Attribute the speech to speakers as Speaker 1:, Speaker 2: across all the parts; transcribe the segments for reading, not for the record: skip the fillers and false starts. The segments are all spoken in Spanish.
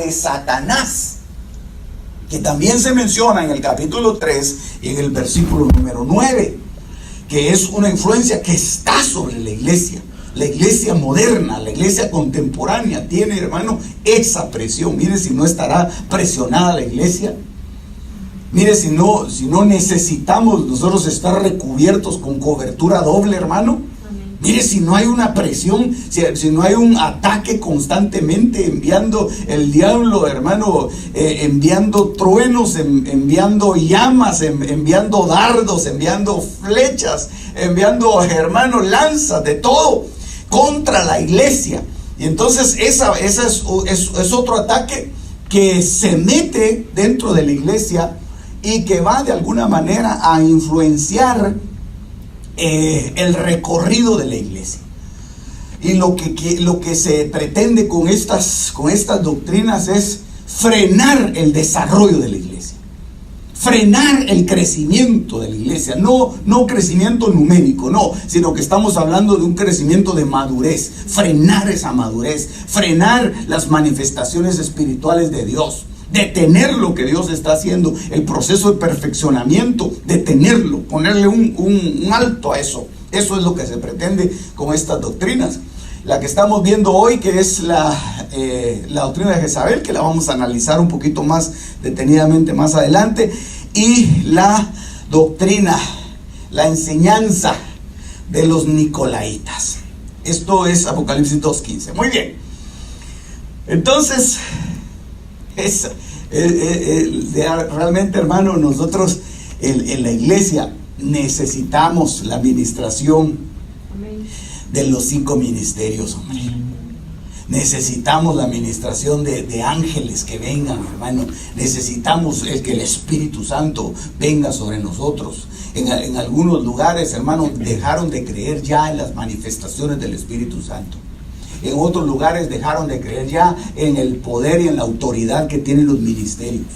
Speaker 1: de Satanás, que también se menciona en el capítulo 3 y en el versículo número 9, que es una influencia que está sobre la iglesia. La iglesia moderna, la iglesia contemporánea tiene, hermano, esa presión. Mire si no estará presionada la iglesia. Mire si no necesitamos nosotros estar recubiertos con cobertura doble, hermano. Mire si no hay una presión, si no hay un ataque constantemente, enviando el diablo, hermano, enviando truenos, enviando llamas, enviando dardos, enviando flechas, enviando, hermano, lanzas, de todo contra la iglesia. Y entonces esa es otro ataque que se mete dentro de la iglesia y que va de alguna manera a influenciar el recorrido de la iglesia. Y lo que se pretende con estas doctrinas es frenar el desarrollo de la iglesia, frenar el crecimiento de la iglesia, no crecimiento numérico, no, sino que estamos hablando de un crecimiento de madurez, frenar esa madurez, frenar las manifestaciones espirituales de Dios, detener lo que Dios está haciendo, el proceso de perfeccionamiento, detenerlo, ponerle un alto a eso. Eso es lo que se pretende con estas doctrinas. La que estamos viendo hoy, que es la doctrina de Jezabel, que la vamos a analizar un poquito más detenidamente más adelante, y la doctrina, la enseñanza de los nicolaitas. Esto es Apocalipsis 2:15. Muy bien. Entonces, realmente, hermano, nosotros en la iglesia necesitamos la administración de los 5 ministerios, hombre. Necesitamos la administración de ángeles que vengan, hermano. Necesitamos que el Espíritu Santo venga sobre nosotros. En algunos lugares, hermano, dejaron de creer ya en las manifestaciones del Espíritu Santo. En otros lugares dejaron de creer ya en el poder y en la autoridad que tienen los ministerios.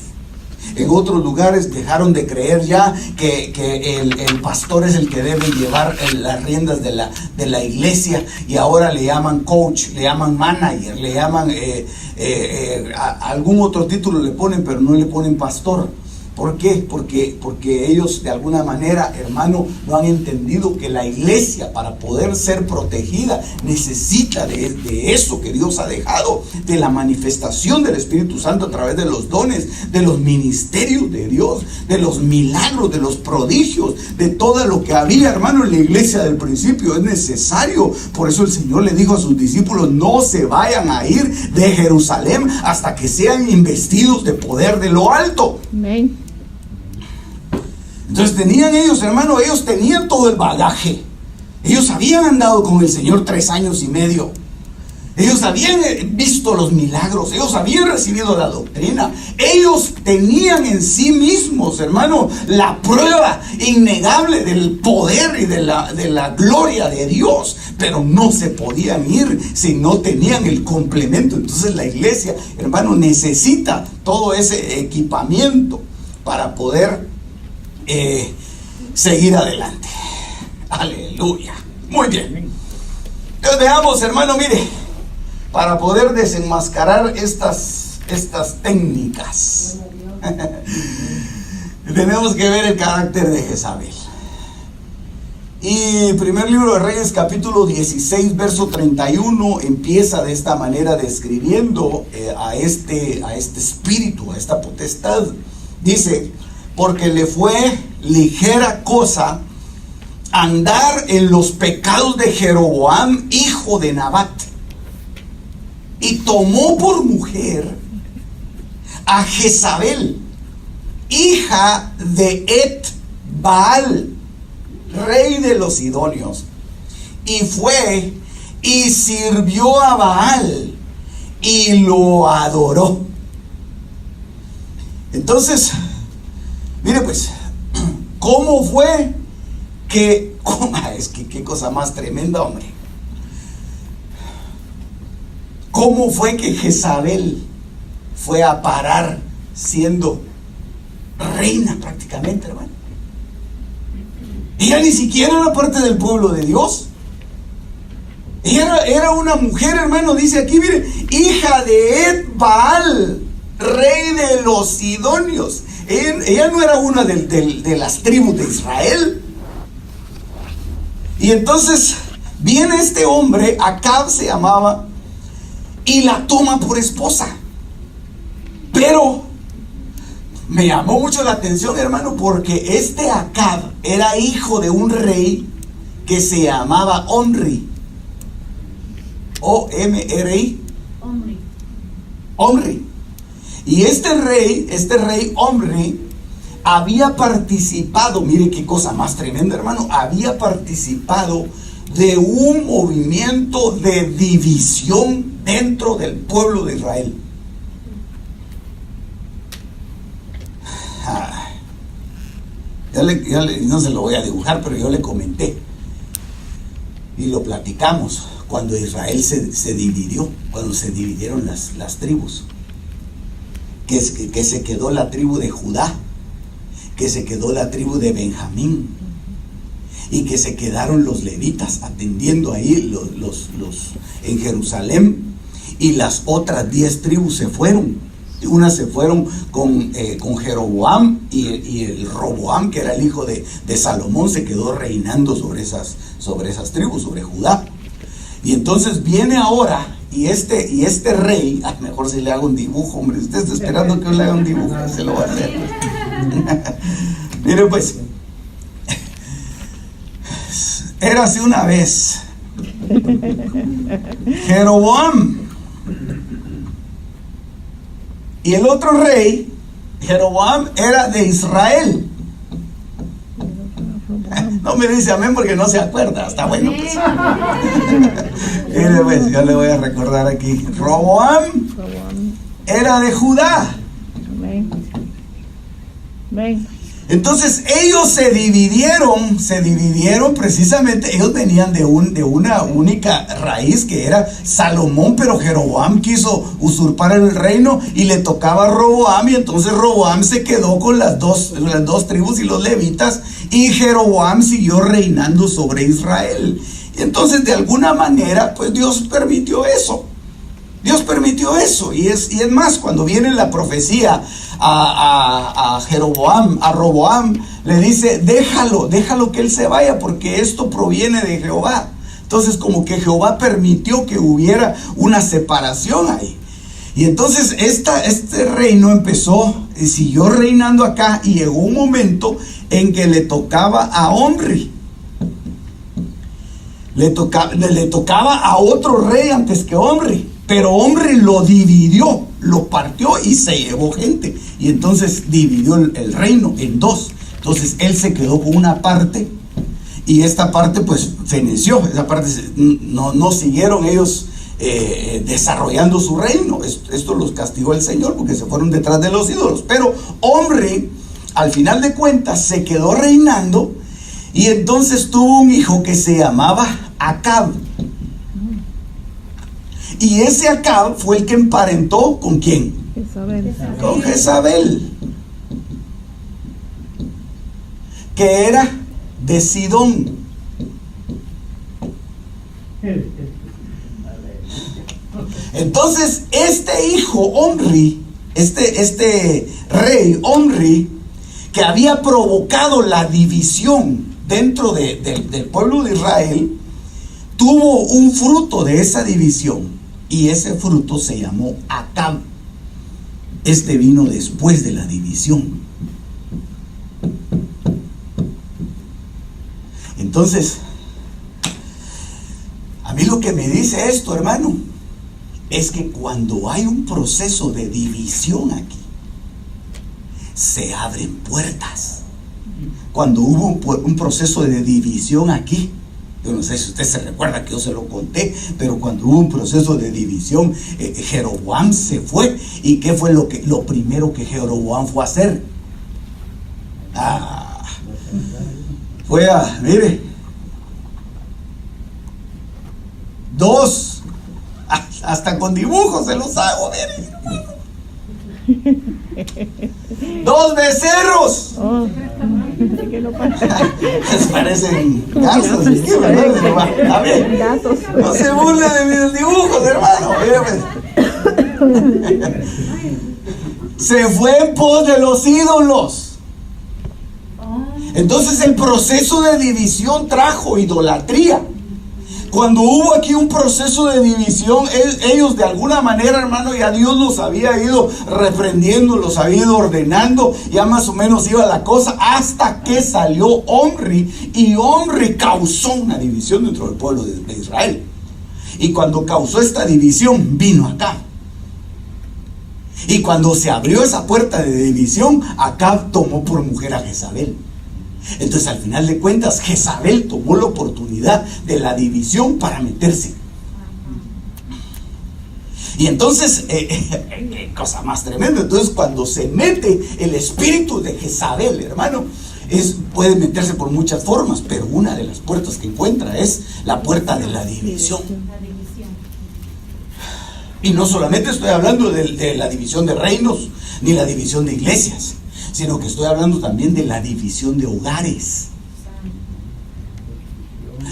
Speaker 1: En otros lugares dejaron de creer ya que el pastor es el que debe llevar las riendas de la iglesia, y ahora le llaman coach, le llaman manager, le llaman algún otro título le ponen, pero no le ponen pastor. ¿Por qué? Porque ellos de alguna manera, hermano, no han entendido que la iglesia, para poder ser protegida, necesita de eso que Dios ha dejado, de la manifestación del Espíritu Santo a través de los dones, de los ministerios de Dios, de los milagros, de los prodigios, de todo lo que había, hermano, en la iglesia del principio. Es necesario. Por eso el Señor le dijo a sus discípulos: no se vayan a ir de Jerusalén hasta que sean investidos de poder de lo alto.
Speaker 2: Amén.
Speaker 1: Entonces tenían ellos, hermano, ellos tenían todo el bagaje. Ellos habían andado con el Señor 3 años y medio. Ellos habían visto los milagros. Ellos habían recibido la doctrina. Ellos tenían en sí mismos, hermano, la prueba innegable del poder y de la gloria de Dios. Pero no se podían ir si no tenían el complemento. Entonces la iglesia, hermano, necesita todo ese equipamiento para poder seguir adelante. Aleluya. Muy bien. Entonces veamos, hermano, mire, para poder desenmascarar estas técnicas, tenemos que ver el carácter de Jezabel. Y primer libro de Reyes, capítulo 16, verso 31, empieza de esta manera describiendo a este espíritu, a esta potestad. Dice: porque le fue ligera cosa andar en los pecados de Jeroboam, hijo de Nabat, y tomó por mujer a Jezabel, hija de Et-Baal, rey de los sidonios, y fue y sirvió a Baal y lo adoró. Entonces, mire pues, ¿cómo fue que, es que qué cosa más tremenda, hombre? ¿Cómo fue que Jezabel fue a parar siendo reina prácticamente, hermano? Ella ni siquiera era parte del pueblo de Dios. Era una mujer, hermano, dice aquí, mire, hija de Et-Baal, rey de los Sidonios. Ella no era una de las tribus de Israel. Y entonces viene este hombre, Acab se llamaba, y la toma por esposa. Pero me llamó mucho la atención, hermano, porque este Acab era hijo de un rey que se llamaba Omri. O-M-R-I. Omri. Y este rey Omri había participado, mire qué cosa más tremenda, hermano, había participado de un movimiento de división dentro del pueblo de Israel. No se lo voy a dibujar, pero yo le comenté y lo platicamos cuando Israel se dividió, cuando se dividieron las tribus, que se quedó la tribu de Judá, que se quedó la tribu de Benjamín, y que se quedaron los levitas atendiendo ahí en Jerusalén, y las otras 10 tribus se fueron. Unas se fueron con Jeroboam, y el Roboam, que era el hijo de Salomón, se quedó reinando sobre esas tribus, sobre Judá. Y entonces viene ahora, y este rey, mejor si le hago un dibujo, hombre, usted está esperando que yo le haga un dibujo, se lo va a hacer. Mire pues, érase una vez Jeroboam, y el otro rey, Jeroboam, era de Israel. No me dice amén porque no se acuerda. Está bueno, pues. Mire pues, yo le voy a recordar aquí. Roboam era de Judá. Entonces ellos se dividieron precisamente, ellos venían de una única raíz que era Salomón, pero Jeroboam quiso usurpar el reino y le tocaba a Roboam, y entonces Roboam se quedó con las dos tribus y los levitas, y Jeroboam siguió reinando sobre Israel. Y entonces de alguna manera pues Dios permitió eso. Y es más, cuando viene la profecía a Roboam, le dice, déjalo que él se vaya, porque esto proviene de Jehová. Entonces como que Jehová permitió que hubiera una separación ahí. Y entonces este reino empezó y siguió reinando acá, y llegó un momento en que le tocaba a Omri. Le tocaba a otro rey antes que Omri. Pero Omri lo dividió, lo partió y se llevó gente. Y entonces dividió el reino en dos. Entonces él se quedó con una parte, y esta parte pues feneció. Esa parte no siguieron ellos desarrollando su reino. Esto los castigó el Señor porque se fueron detrás de los ídolos. Pero Omri, al final de cuentas, se quedó reinando, y entonces tuvo un hijo que se llamaba Acab. Y ese Acab fue el que emparentó ¿con quién? Jezabel. Con Jezabel, que era de Sidón. Entonces este hijo Omri, este rey Omri, que había provocado la división dentro del pueblo de Israel, tuvo un fruto de esa división. Y ese fruto se llamó Acab. Este vino después de la división. Entonces, a mí lo que me dice esto, hermano, es que cuando hay un proceso de división aquí, se abren puertas. Cuando hubo un proceso de división aquí, yo no sé si usted se recuerda que yo se lo conté, pero cuando hubo un proceso de división, Jeroboam se fue. ¿Y qué fue lo primero que Jeroboam fue a hacer? Mire, 2, hasta con dibujos se los hago, mire. 2 becerros. Les parecen garzas, ¿sí? Está bien. No se burlen de mis dibujos, hermano. Se fue en pos de los ídolos. Entonces el proceso de división trajo idolatría. Cuando hubo aquí un proceso de división, ellos de alguna manera, hermano, ya Dios los había ido reprendiendo, los había ido ordenando, ya más o menos iba la cosa, hasta que salió Omri, y Omri causó una división dentro del pueblo de Israel. Y cuando causó esta división, vino Acab. Y cuando se abrió esa puerta de división, Acab tomó por mujer a Jezabel. Entonces, al final de cuentas, Jezabel tomó la oportunidad de la división para meterse. Y entonces, cosa más tremenda. Entonces, cuando se mete el espíritu de Jezabel, hermano, puede meterse por muchas formas, pero una de las puertas que encuentra es la puerta de la división. Y no solamente estoy hablando de la división de reinos, ni la división de iglesias, sino que estoy hablando también de la división de hogares.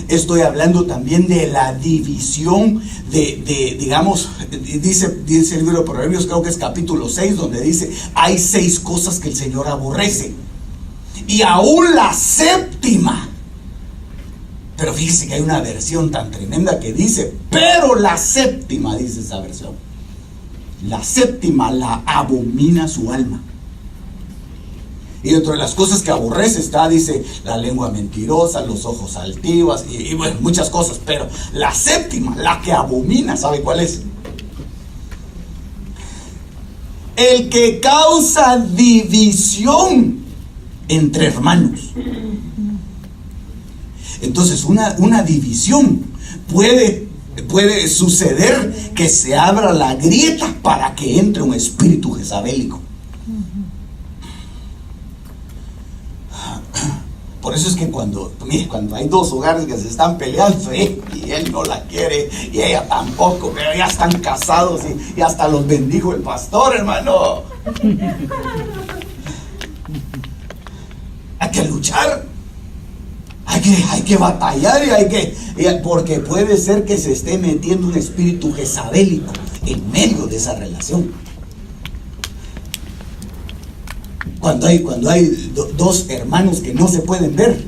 Speaker 1: Estoy hablando también de la división digamos, dice el libro de Proverbios, creo que es capítulo 6, donde dice, hay 6 cosas que el Señor aborrece, y aún la séptima. Pero fíjese que hay una versión tan tremenda que dice, pero la séptima, dice esa versión, la séptima la abomina su alma. Y dentro de las cosas que aborrece está, dice, la lengua mentirosa, los ojos altivos y bueno, muchas cosas. Pero la séptima, la que abomina, ¿sabe cuál es? El que causa división entre hermanos. Entonces, una división puede suceder que se abra la grieta para que entre un espíritu jezabélico. Por eso es que cuando hay 2 hogares que se están peleando, y él no la quiere y ella tampoco, pero ya están casados y hasta los bendijo el pastor, hermano. Hay que luchar, hay que batallar, porque puede ser que se esté metiendo un espíritu jezabélico en medio de esa relación. Cuando hay 2 hermanos que no se pueden ver,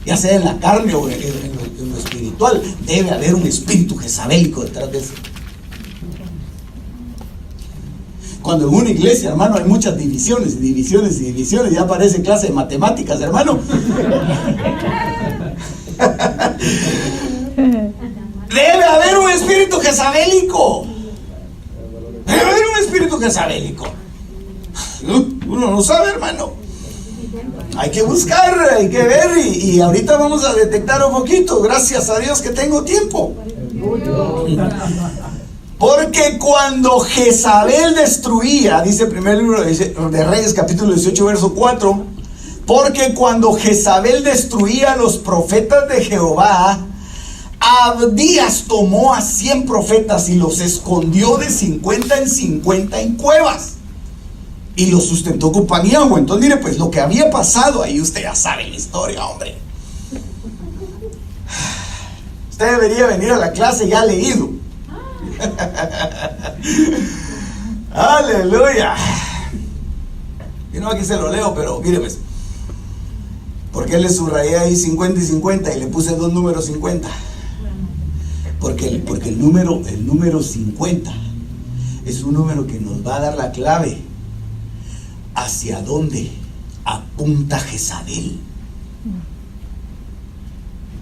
Speaker 1: ya sea en la carne o en lo espiritual, debe haber un espíritu jezabélico detrás de eso. Cuando en una iglesia, hermano, hay muchas divisiones, ya parece clase de matemáticas, hermano. Debe haber un espíritu jezabélico. Uno no sabe, hermano. Hay que buscar, hay que ver, y ahorita vamos a detectar un poquito. Gracias a Dios que tengo tiempo. Porque cuando Jezabel destruía, dice el primer libro de Reyes, capítulo 18, verso 4, porque cuando Jezabel destruía a los profetas de Jehová, Abdías tomó a 100 profetas y los escondió de 50 en 50 en cuevas. Y lo sustentó con pan y agua. Entonces, mire, pues lo que había pasado ahí, usted ya sabe la historia, hombre. Usted debería venir a la clase ya leído. Aleluya. Y no, aquí se lo leo, pero mire, pues, ¿por qué le subrayé ahí 50 y 50 y le puse 2 números 50? Porque el número 50 es un número que nos va a dar la clave hacia dónde apunta Jezabel.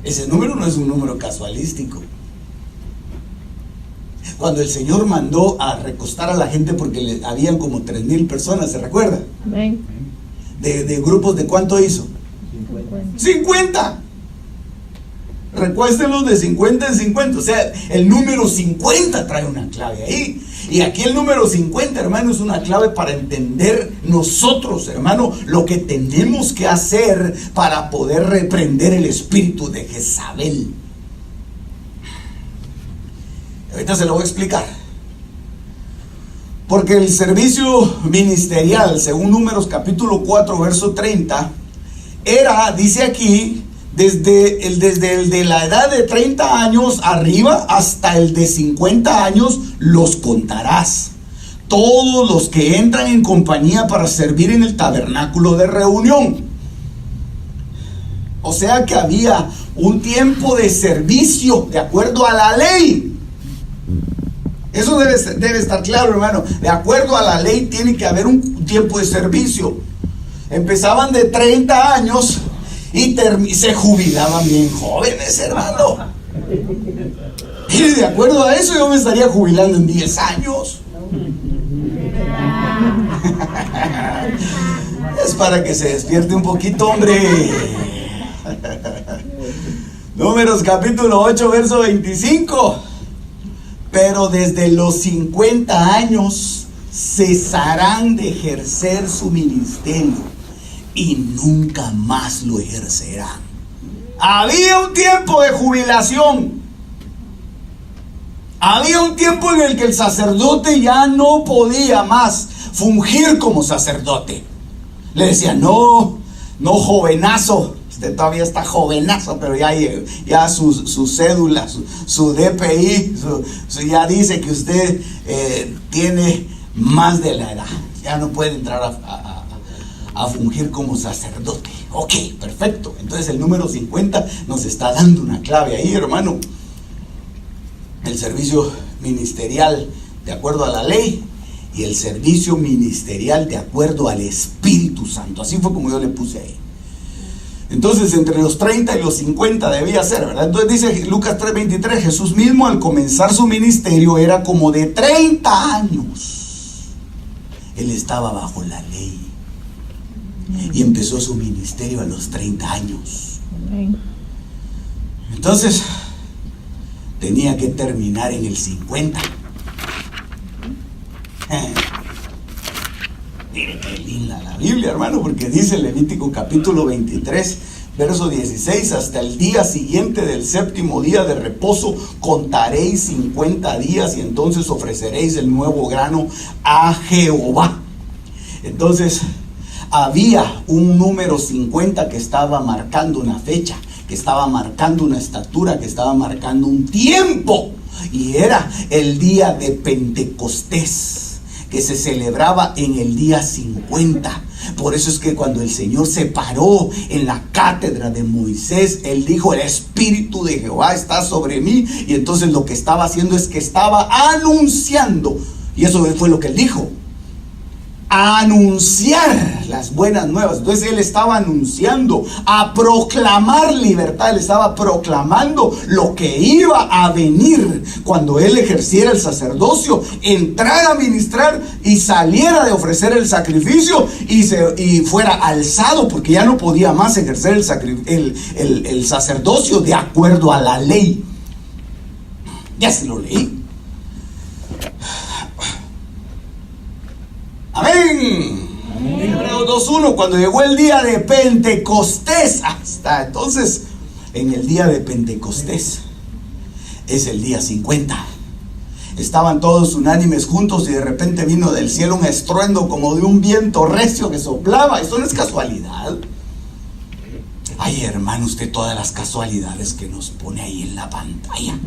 Speaker 1: Ese número no es un número casualístico. Cuando el Señor mandó a recostar a la gente, porque habían como 3,000 personas, ¿se recuerda? De grupos, ¿de cuánto hizo? 50. Recuéstenlos de 50 en 50. O sea, el número 50 trae una clave ahí. Y aquí el número 50, hermano, es una clave para entender nosotros, hermano, lo que tenemos que hacer para poder reprender el espíritu de Jezabel. Ahorita se lo voy a explicar. Porque el servicio ministerial, según Números capítulo 4, verso 30, era, dice aquí, desde el de la edad de 30 años arriba hasta el de 50 años los contarás. Todos los que entran en compañía para servir en el tabernáculo de reunión. O sea que había un tiempo de servicio de acuerdo a la ley. Eso debe estar claro, hermano. De acuerdo a la ley tiene que haber un tiempo de servicio. Empezaban de 30 años y se jubilaban bien jóvenes, hermano. Y de acuerdo a eso yo me estaría jubilando en 10 años. Es para que se despierte un poquito, hombre. Números capítulo 8, verso 25. Pero desde los 50 años cesarán de ejercer su ministerio y nunca más lo ejercerán. Había un tiempo de jubilación. Había un tiempo en el que el sacerdote ya no podía más fungir como sacerdote. Le decían, no, jovenazo. Usted todavía está jovenazo, pero ya su cédula, su DPI, ya dice que usted tiene más de la edad. Ya no puede entrar a fungir como sacerdote. Ok, perfecto. Entonces el número 50 nos está dando una clave ahí, hermano. El servicio ministerial de acuerdo a la ley y el servicio ministerial de acuerdo al Espíritu Santo. Así fue como yo le puse ahí. Entonces entre los 30 y los 50 debía ser, ¿verdad? Entonces dice Lucas 3:23, Jesús mismo al comenzar su ministerio era como de 30 años. Él estaba bajo la ley y empezó su ministerio a los 30 años. Entonces tenía que terminar en el 50. Mire qué linda la Biblia, hermano, porque dice Levítico capítulo 23, verso 16, hasta el día siguiente del séptimo día de reposo contaréis 50 días y entonces ofreceréis el nuevo grano a Jehová. Entonces había un número 50 que estaba marcando una fecha, que estaba marcando una estatura, que estaba marcando un tiempo, y era el día de Pentecostés, que se celebraba en el día 50. Por eso es que cuando el Señor se paró en la cátedra de Moisés, Él dijo, el Espíritu de Jehová está sobre mí. Y entonces lo que estaba haciendo es que estaba anunciando, y eso fue lo que Él dijo, anunciar las buenas nuevas. Entonces Él estaba anunciando, a proclamar libertad. Él estaba proclamando lo que iba a venir cuando Él ejerciera el sacerdocio, entrara a ministrar y saliera de ofrecer el sacrificio y fuera alzado, porque ya no podía más ejercer el sacerdocio de acuerdo a la ley. Ya se lo leí. Amén. Hebreos 2:1, cuando llegó el día de Pentecostés, hasta entonces, en el día de Pentecostés, es el día 50. Estaban todos unánimes juntos y de repente vino del cielo un estruendo como de un viento recio que soplaba. Eso no es casualidad. Ay, hermano, usted todas las casualidades que nos pone ahí en la pantalla.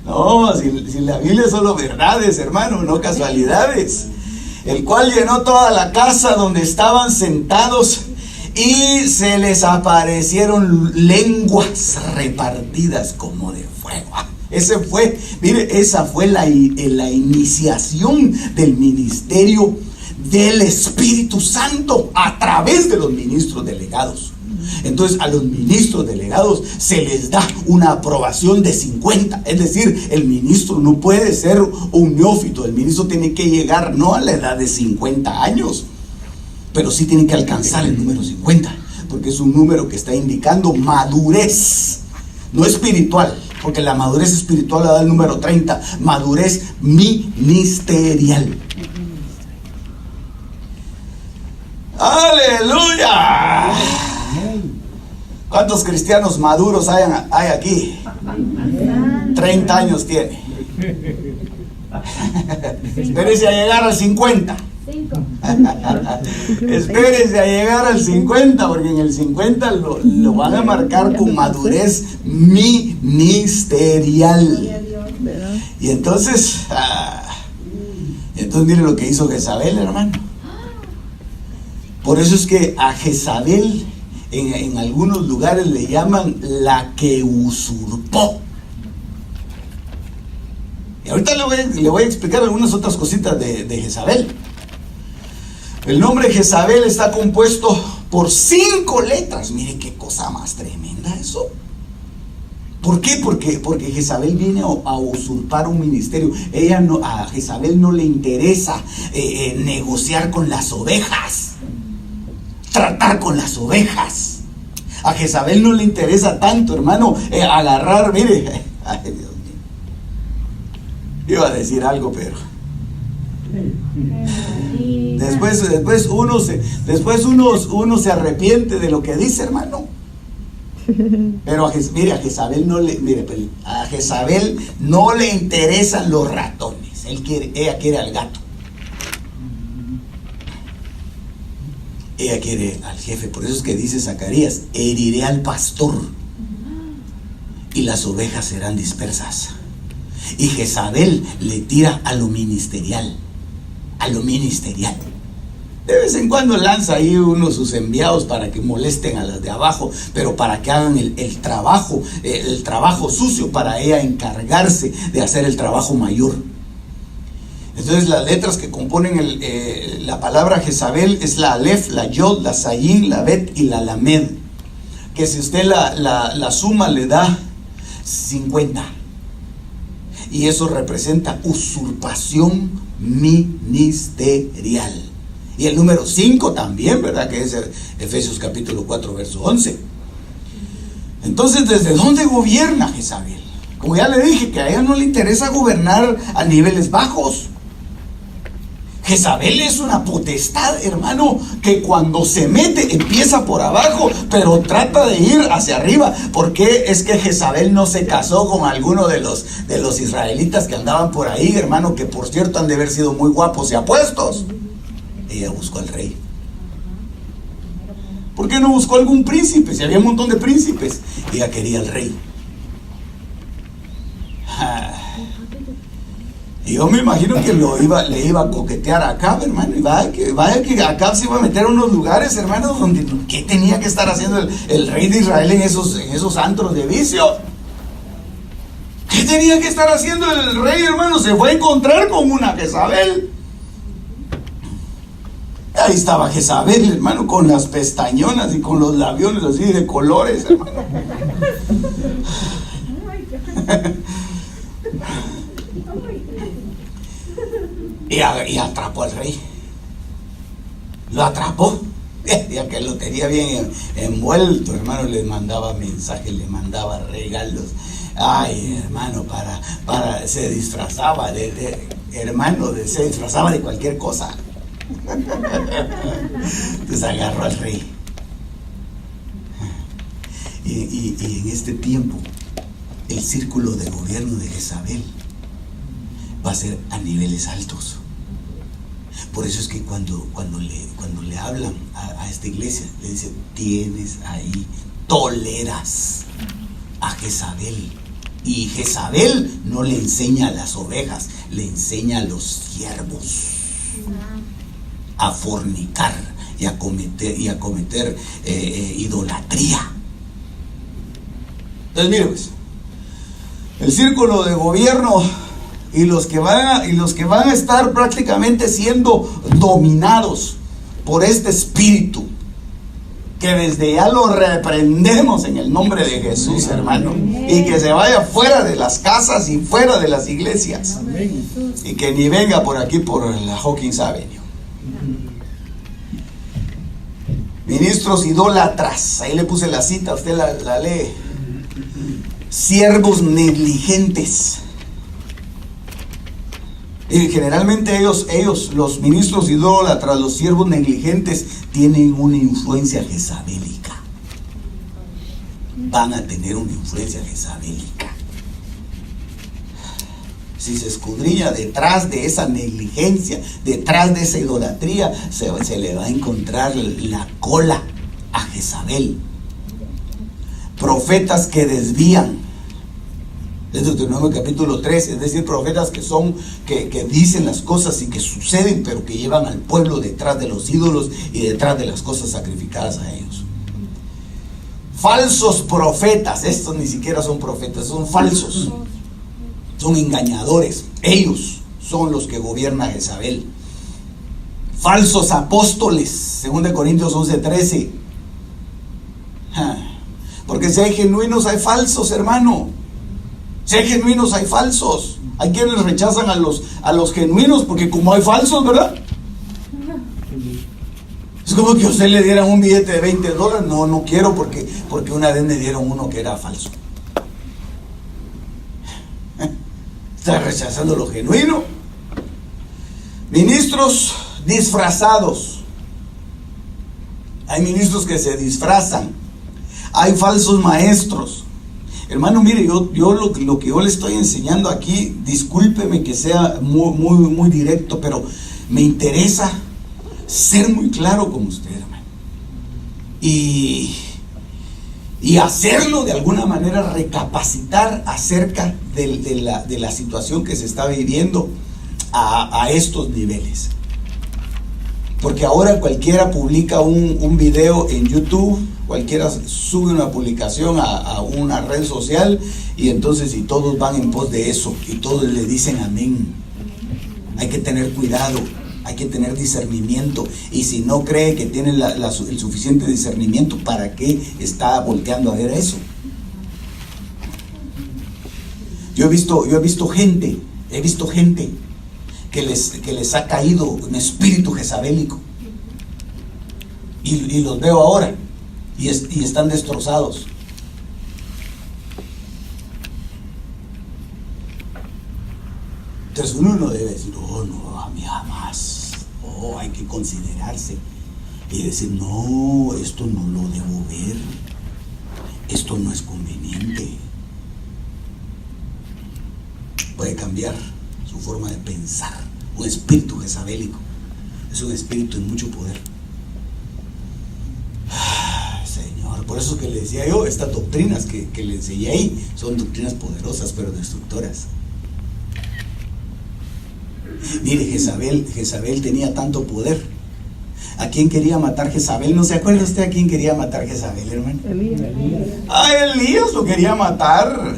Speaker 1: No, si la Biblia es solo verdades, hermano, no casualidades. El cual llenó toda la casa donde estaban sentados y se les aparecieron lenguas repartidas como de fuego. Esa fue la iniciación del ministerio del Espíritu Santo a través de los ministros delegados. Entonces a los ministros delegados se les da una aprobación de 50. Es decir, el ministro no puede ser un neófito. El ministro tiene que llegar no a la edad de 50 años, pero sí tiene que alcanzar el número 50, porque es un número que está indicando madurez, no espiritual, porque la madurez espiritual la da el número 30, madurez ministerial. ¡Aleluya! ¿Cuántos cristianos maduros hay aquí? 30 años tiene. Espérese a llegar al 50. Espérese a llegar al 50, porque en el 50 lo van a marcar con madurez ministerial. Y entonces mire lo que hizo Jezabel, hermano. Por eso es que a Jezabel en algunos lugares le llaman la que usurpó. Y ahorita le voy a explicar algunas otras cositas de Jezabel. El nombre Jezabel está compuesto por 5 letras. Mire qué cosa más tremenda eso. ¿Por qué? Porque Jezabel viene a usurpar un ministerio. A Jezabel no le interesa negociar con las ovejas, tratar con las ovejas. A Jezabel no le interesa tanto, hermano, agarrar, mire, ay, Dios mío. Iba a decir algo, pero después uno se arrepiente de lo que dice, hermano. Pero a Jezabel no le interesan los ratones. Ella quiere al gato. Ella quiere al jefe. Por eso es que dice Zacarías: heriré al pastor y las ovejas serán dispersas. Y Jezabel le tira a lo ministerial. De vez en cuando lanza ahí sus enviados para que molesten a las de abajo, pero para que hagan el trabajo sucio, para ella encargarse de hacer el trabajo mayor. Entonces las letras que componen la palabra Jezabel es la Alef, la Yod, la Sayin, la Bet y la Lamed, que si usted la suma le da 50. Y eso representa usurpación ministerial. Y el número 5 también, ¿verdad? Que es Efesios capítulo 4, verso 11. Entonces, ¿desde dónde gobierna Jezabel? Como ya le dije, que a ella no le interesa gobernar a niveles bajos. Jezabel es una potestad, hermano, que cuando se mete empieza por abajo, pero trata de ir hacia arriba. Porque es que Jezabel no se casó con alguno de los israelitas que andaban por ahí, hermano, que por cierto han de haber sido muy guapos y apuestos. Ella buscó al rey. ¿Por qué no buscó algún príncipe? Si había un montón de príncipes. Ella quería al rey. Y yo me imagino que le iba a coquetear a Acab, hermano. Y vaya que Acab se iba a meter a unos lugares, hermano, donde ¿qué tenía que estar haciendo el rey de Israel en esos antros de vicio? ¿Qué tenía que estar haciendo el rey, hermano? Se fue a encontrar con una Jezabel. Ahí estaba Jezabel, hermano, con las pestañonas y con los labiones así de colores, hermano. Y atrapó al rey. Lo atrapó. Ya que lo tenía bien envuelto, hermano, le mandaba mensajes, le mandaba regalos. Ay, hermano, se disfrazaba se disfrazaba de cualquier cosa. Entonces agarró al rey. Y en este tiempo, el círculo de gobierno de Jezabel va a ser a niveles altos. Por eso es que cuando le hablan a esta iglesia, le dicen: tienes ahí, toleras a Jezabel. Y Jezabel no le enseña a las ovejas, le enseña a los siervos a fornicar y a cometer idolatría. Entonces mire pues, el círculo de gobierno y los que van a estar prácticamente siendo dominados por este espíritu, que desde ya lo reprendemos en el nombre de Jesús, hermano, y que se vaya fuera de las casas y fuera de las iglesias, y que ni venga por aquí por la Hawkins Avenue. Ministros idólatras, ahí le puse la cita, usted la lee. Siervos negligentes. Y generalmente ellos, los ministros idólatras, los siervos negligentes, tienen una influencia jezabélica. Van a tener una influencia jezabélica. si se escudriña detrás de esa negligencia, detrás de esa idolatría, se le va a encontrar la cola a Jezabel. Profetas que desvían. Es Deuteronomio capítulo 3, es decir, profetas que dicen las cosas y que suceden, pero que llevan al pueblo detrás de los ídolos y detrás de las cosas sacrificadas a ellos. Falsos profetas, estos ni siquiera son profetas, son falsos, son engañadores. Ellos son los que gobierna Jezabel. Falsos apóstoles, 2 Corintios 11:13. Porque si hay genuinos, hay falsos, hermano. Si hay genuinos, hay falsos. Hay quienes rechazan a los genuinos porque como hay falsos, ¿verdad? Es como que a usted le dieran un billete de $20. No quiero porque una vez me dieron uno que era falso. Está rechazando lo genuino. Ministros disfrazados. Hay ministros que se disfrazan. Hay falsos maestros. Hermano, mire, yo lo que yo le estoy enseñando aquí, discúlpeme que sea muy directo, pero me interesa ser muy claro con usted, hermano. Y hacerlo de alguna manera, recapacitar acerca de la situación que se está viviendo a estos niveles. Porque ahora cualquiera publica un video en YouTube, cualquiera sube una publicación a una red social y entonces y todos van en pos de eso y todos le dicen amén. Hay que tener cuidado, hay que tener discernimiento, y si no cree que tiene el suficiente discernimiento, ¿para qué está volteando a ver eso? Yo he visto gente que les ha caído un espíritu jezabélico y los veo ahora y están destrozados. Entonces uno no debe decir, no, a mí jamás, hay que considerarse y decir, no, esto no lo debo ver, esto no es conveniente. Puede cambiar su forma de pensar. Un espíritu jezabélico es un espíritu de mucho poder. Señor, por eso que le decía yo, estas doctrinas que le enseñé ahí son doctrinas poderosas pero destructoras. Mire, Jezabel tenía tanto poder. ¿A quién quería matar Jezabel? ¿No se acuerda usted a quién quería matar Jezabel, hermano? Elías. Elías lo quería matar.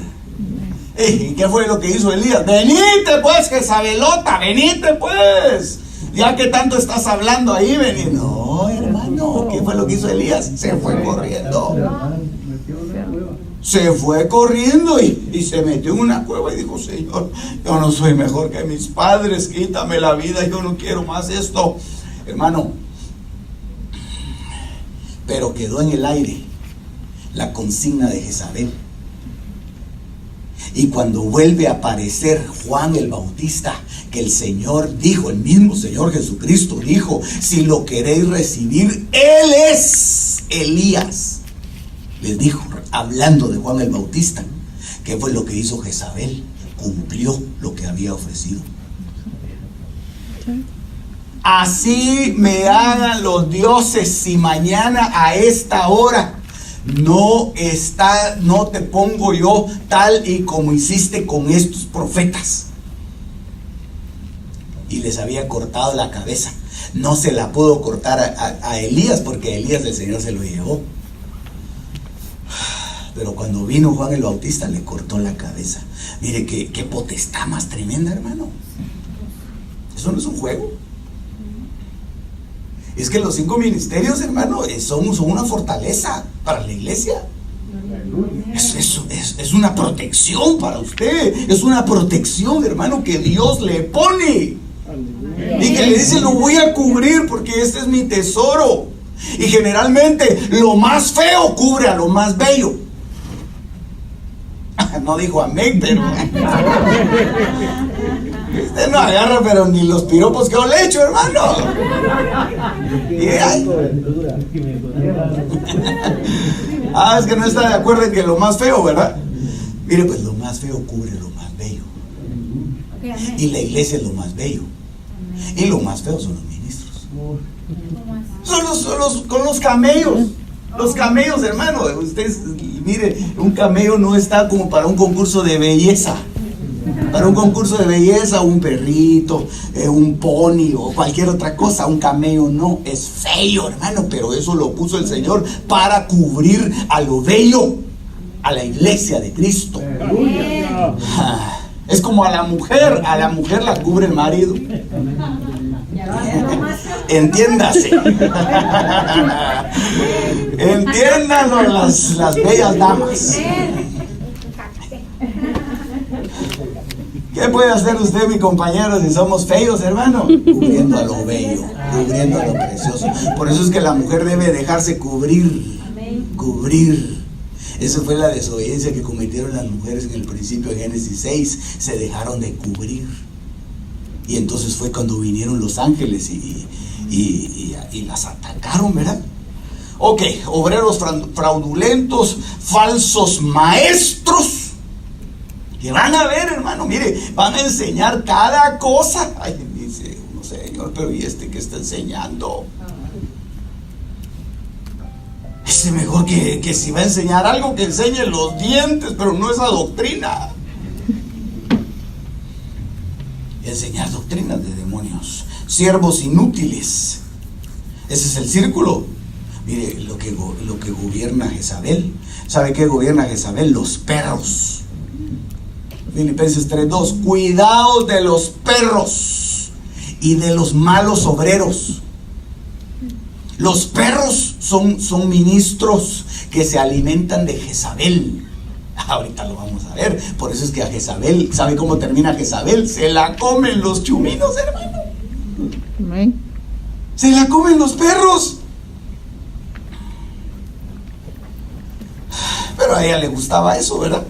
Speaker 1: ¿Qué fue lo que hizo Elías? Venite pues, Jezabelota, venite pues. Ya que tanto estás hablando ahí, vení. No, hermano, ¿qué fue lo que hizo Elías? Se fue corriendo. Se fue corriendo y se metió en una cueva y dijo, Señor, yo no soy mejor que mis padres, quítame la vida, yo no quiero más esto. Hermano, pero quedó en el aire la consigna de Jezabel. Y cuando vuelve a aparecer Juan el Bautista, que el Señor dijo, el mismo Señor Jesucristo dijo, si lo queréis recibir, Él es Elías. Les dijo, hablando de Juan el Bautista, ¿qué fue lo que hizo Jezabel? Cumplió lo que había ofrecido. Así me hagan los dioses si mañana a esta hora no te pongo yo tal y como hiciste con estos profetas. Y les había cortado la cabeza. No se la pudo cortar a Elías, porque a Elías el Señor se lo llevó. Pero cuando vino Juan el Bautista le cortó la cabeza. Mire qué potestad más tremenda, hermano. Eso no es un juego. Es que los 5 ministerios, hermano, son una fortaleza para la iglesia. Es una protección para usted. Es una protección, hermano, que Dios le pone. Y que le dice, lo voy a cubrir porque este es mi tesoro. Y generalmente lo más feo cubre a lo más bello. No dijo amén, pero usted no agarra, pero ni los piropos que yo le echo, hermano. Es que no está de acuerdo en que lo más feo, ¿verdad? Mire, pues lo más feo cubre lo más bello. Y la iglesia es lo más bello. Y lo más feo son los ministros. Con los camellos. Los camellos, hermano. Ustedes, mire, un camello no está como para un concurso de belleza. Para un concurso de belleza, un perrito, un pony o cualquier otra cosa. Un camello no, es feo, hermano, pero eso lo puso el Señor para cubrir a lo bello, a la iglesia de Cristo. Es como a la mujer la cubre el marido. Entiéndase. Entiéndanlo las bellas damas. ¿Qué puede hacer usted, mi compañero, si somos feos, hermano? Cubriendo a lo bello, cubriendo a lo precioso. Por eso es que la mujer debe dejarse cubrir. Cubrir. Esa fue la desobediencia que cometieron las mujeres en el principio de Génesis 6. Se dejaron de cubrir. Y entonces fue cuando vinieron los ángeles y las atacaron, ¿verdad? Ok, obreros fraudulentos, falsos maestros. Que van a ver, hermano, mire, van a enseñar cada cosa. Ay, dice uno, Señor, pero ¿y este que está enseñando? Es mejor que si va a enseñar algo, que enseñe los dientes, pero no esa doctrina. Enseñar doctrinas de demonios. Siervos inútiles. Ese es el círculo. Mire, lo que gobierna Jezabel. ¿Sabe qué gobierna Jezabel? Los perros. Filipenses 3:2. Cuidaos de los perros y de los malos obreros. Los perros son ministros que se alimentan de Jezabel. Ahorita lo vamos a ver. Por eso es que a Jezabel, ¿sabe cómo termina Jezabel? Se la comen los chuminos, hermano. Amén. Se la comen los perros. Pero a ella le gustaba eso, ¿verdad?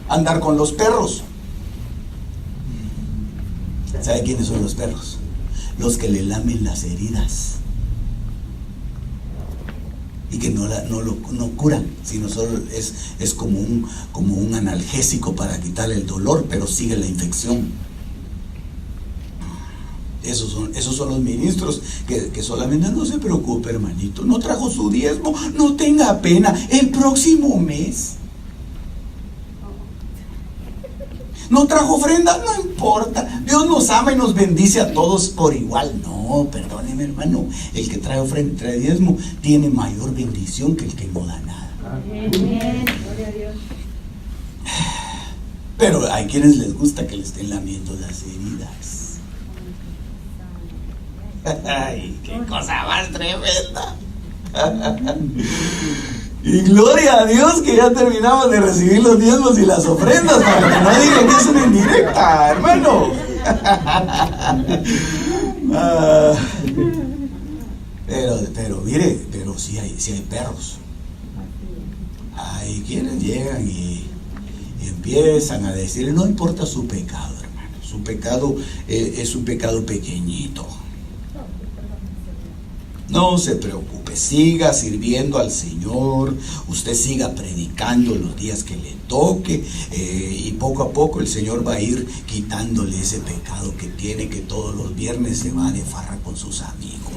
Speaker 1: Andar con los perros. ¿Sabe quiénes son los perros? Los que le lamen las heridas y que no curan, sino solo es como un analgésico para quitar el dolor, pero sigue la infección. Esos son los ministros que solamente no se preocupe, hermanito, no trajo su diezmo, no tenga pena, el próximo mes. No trajo ofrenda, no importa. Dios nos ama y nos bendice a todos por igual. No, perdóneme, hermano. El que trae ofrenda, trae diezmo, tiene mayor bendición que el que no da nada. Amén. Gloria a Dios. Pero hay quienes les gusta que le estén lamiendo las heridas. Ay, qué cosa más tremenda. Y gloria a Dios que ya terminamos de recibir los diezmos y las ofrendas, para que no digan que es una indirecta, hermano. Pero mire, pero sí hay perros. Hay quienes llegan y empiezan a decir, no importa su pecado, hermano, su pecado es un pecado pequeñito. No se preocupe, siga sirviendo al Señor, usted siga predicando los días que le toque, y poco a poco el Señor va a ir quitándole ese pecado que tiene, que todos los viernes se va de farra con sus amigos.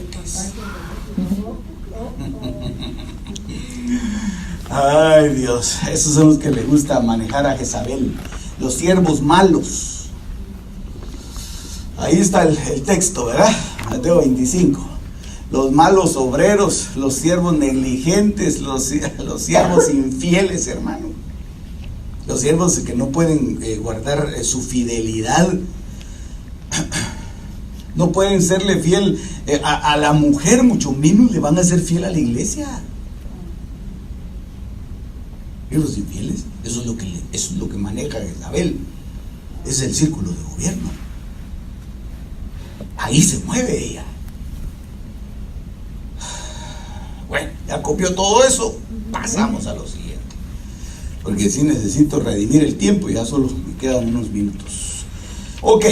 Speaker 1: Ay, Dios, esos son los que le gusta manejar a Jezabel, los siervos malos. Ahí está el texto, ¿verdad? Mateo 25. Los malos obreros, los siervos negligentes, los siervos infieles, hermano. Los siervos que no pueden guardar su fidelidad. No pueden serle fiel a la mujer, mucho menos le van a ser fiel a la iglesia. ¿Y los infieles? Eso es lo que maneja Jezabel. Es el círculo de gobierno. Ahí se mueve ella. Bueno, ya copió todo eso. Pasamos a lo siguiente, porque sí necesito redimir el tiempo. Ya solo me quedan unos minutos. Ok,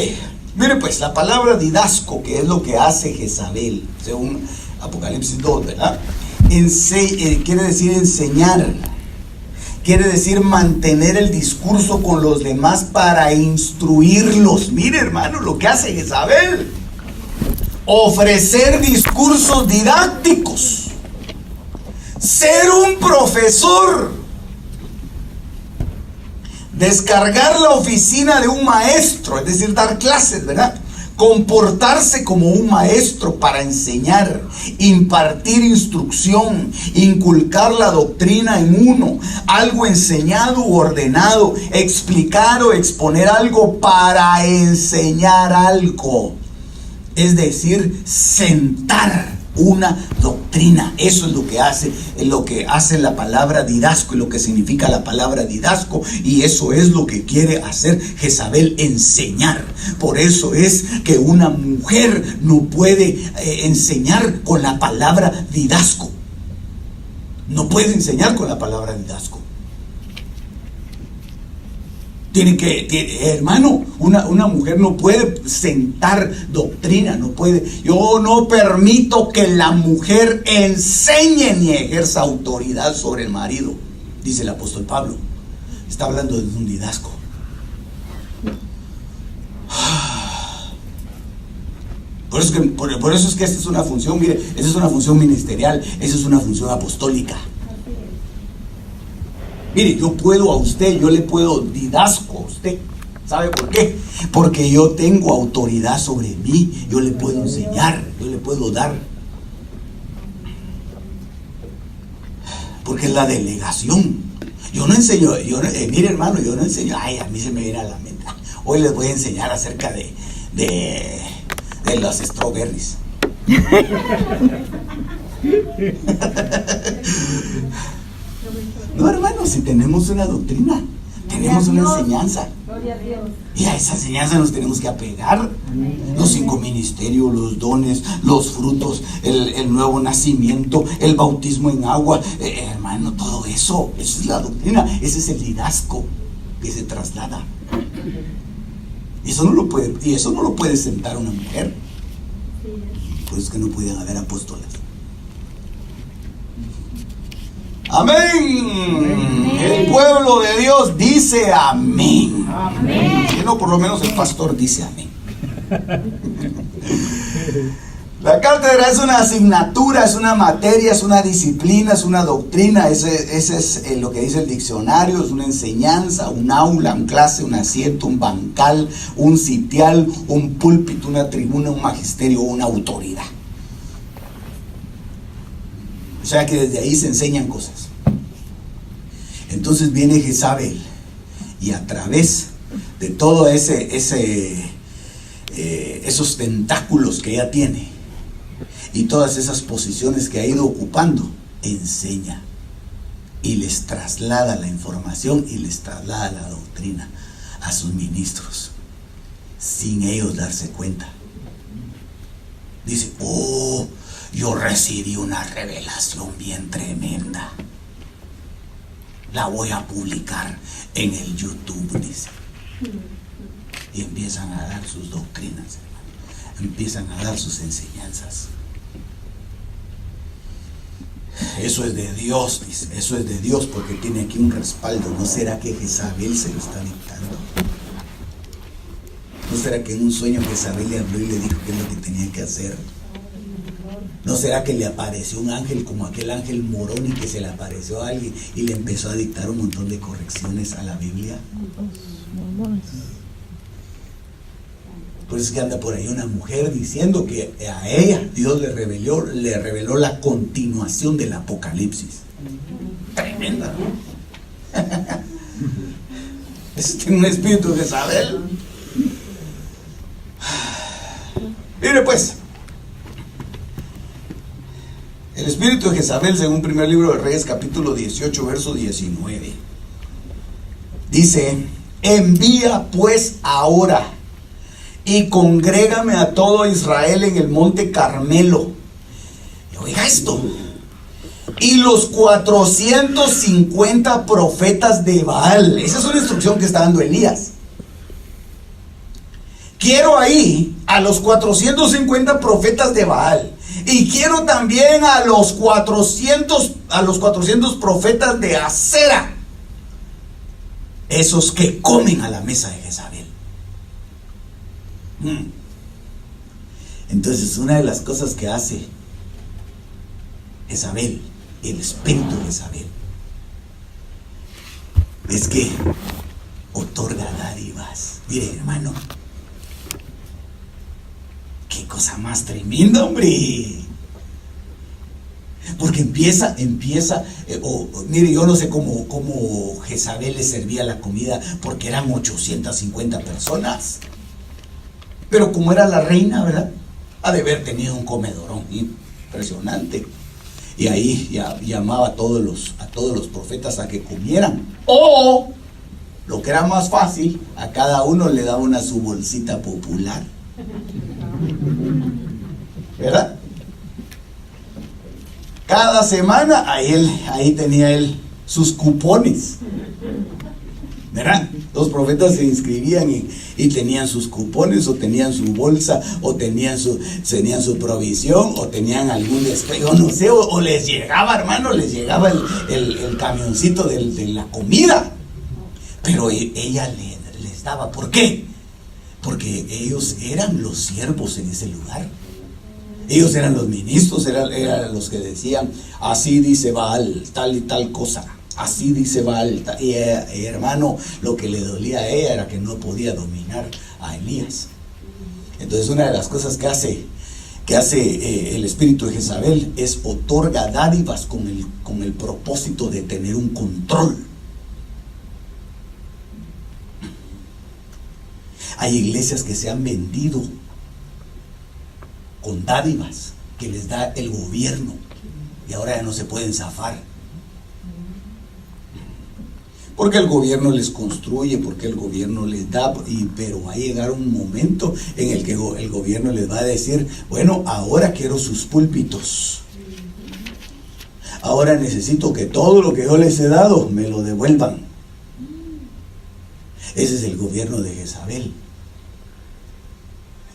Speaker 1: mire pues, la palabra didasco, que es lo que hace Jezabel, según Apocalipsis 2, ¿verdad? Quiere decir enseñar. quiere decir mantener el discurso con los demás para instruirlos. Mire, hermano, lo que hace Jezabel: ofrecer discursos didácticos, ser un profesor, descargar la oficina de un maestro, es decir, dar clases, ¿verdad? Comportarse como un maestro para enseñar, impartir instrucción, inculcar la doctrina en uno, algo enseñado u ordenado, explicar o exponer algo para enseñar algo. Es decir, sentar una doctrina. Eso es lo que hace la palabra didasco y lo que significa la palabra didasco, y eso es lo que quiere hacer Jezabel, enseñar. Por eso es que una mujer no puede enseñar con la palabra didasco. No puede enseñar con la palabra didasco. Hermano, una mujer no puede sentar doctrina, no puede. Yo no permito que la mujer enseñe ni ejerza autoridad sobre el marido, dice el apóstol Pablo. Está hablando de un didasco. Por eso es que esta es una función, mire, esa es una función ministerial, esa es una función apostólica. Mire, yo le puedo didasco a usted. ¿Sabe por qué? Porque yo tengo autoridad sobre mí. Yo le puedo enseñar, yo le puedo dar. Porque es la delegación. Yo no enseño, mire, hermano, yo no enseño. Ay, a mí se me viene a la mente. Hoy les voy a enseñar acerca de las strawberries. No, hermano, si tenemos una doctrina, tenemos una enseñanza, y a esa enseñanza nos tenemos que apegar. Los 5 ministerios, los dones, los frutos, el nuevo nacimiento, el bautismo en agua, hermano, todo eso, esa es la doctrina, ese es el didasco que se traslada. Y eso no lo puede sentar una mujer. Por eso es que no pueden haber apóstoles. Amén. El pueblo de Dios dice amén. Amén. Si no, por lo menos el pastor dice amén. La cátedra es una asignatura, es una materia, es una disciplina, es una doctrina. Ese es lo que dice el diccionario. Es una enseñanza, un aula, un clase, un asiento, un bancal, un sitial, un púlpito, una tribuna, un magisterio, una autoridad. O sea que desde ahí se enseñan cosas. Entonces viene Jezabel, y a través de todo esos tentáculos que ella tiene y todas esas posiciones que ha ido ocupando, enseña y les traslada la información y les traslada la doctrina a sus ministros sin ellos darse cuenta. Dice: oh, yo recibí una revelación bien tremenda, la voy a publicar en el YouTube, dice. Y empiezan a dar sus doctrinas, hermano. Empiezan a dar sus enseñanzas. Eso es de Dios, dice. Eso es de Dios, porque tiene aquí un respaldo. ¿No será que Jezabel se lo está dictando? ¿No será que en un sueño Jezabel le habló y le dijo qué es lo que tenía que hacer? ¿No será que le apareció un ángel como aquel ángel morón y que se le apareció a alguien y le empezó a dictar un montón de correcciones a la Biblia? Por eso es que anda por ahí una mujer diciendo que a ella Dios le reveló la continuación del Apocalipsis. Tremenda, ¿no? Ese tiene un espíritu de Jezabel. Mire pues, el espíritu de Jezabel, según primer libro de Reyes, capítulo 18, verso 19, dice: envía pues ahora y congrégame a todo Israel en el monte Carmelo. Y oiga esto: y los 450 profetas de Baal. Esa es una instrucción que está dando Elías. Quiero ahí a los 450 profetas de Baal. Y quiero también a los 400 profetas de Acera. esos que comen a la mesa de Jezabel. Entonces, una de las cosas que hace Jezabel, el espíritu de Jezabel, es que otorga dádivas. Mire, hermano, qué cosa más tremenda, hombre. Porque empieza, mire, yo no sé cómo Jezabel le servía la comida, porque eran 850 personas. Pero como era la reina, ¿verdad? Ha de haber tenido un comedorón impresionante. Y ahí ya llamaba a todos los profetas a que comieran. O, lo que era más fácil, a cada uno le daba su bolsita popular. ¿Verdad? Cada semana ahí tenía él sus cupones. ¿Verdad? Los profetas se inscribían y tenían sus cupones, o tenían su bolsa, o tenían su provisión, o tenían algún despegue, no sé, o les llegaba, hermano, el camioncito de la comida. Pero ella les daba. ¿Por qué? Porque ellos eran los siervos en ese lugar. Ellos eran los ministros, eran los que decían, así dice Baal, tal y tal cosa. Así dice Baal. Y hermano, lo que le dolía a ella era que no podía dominar a Elías. Entonces, una de las cosas que hace el espíritu de Jezabel es otorga dádivas con el propósito de tener un control. Hay iglesias que se han vendido con dádivas que les da el gobierno, y ahora ya no se pueden zafar. Porque el gobierno les construye, porque el gobierno les da, pero va a llegar un momento en el que el gobierno les va a decir, bueno, ahora quiero sus púlpitos. Ahora necesito que todo lo que yo les he dado me lo devuelvan. Ese es el gobierno de Jezabel.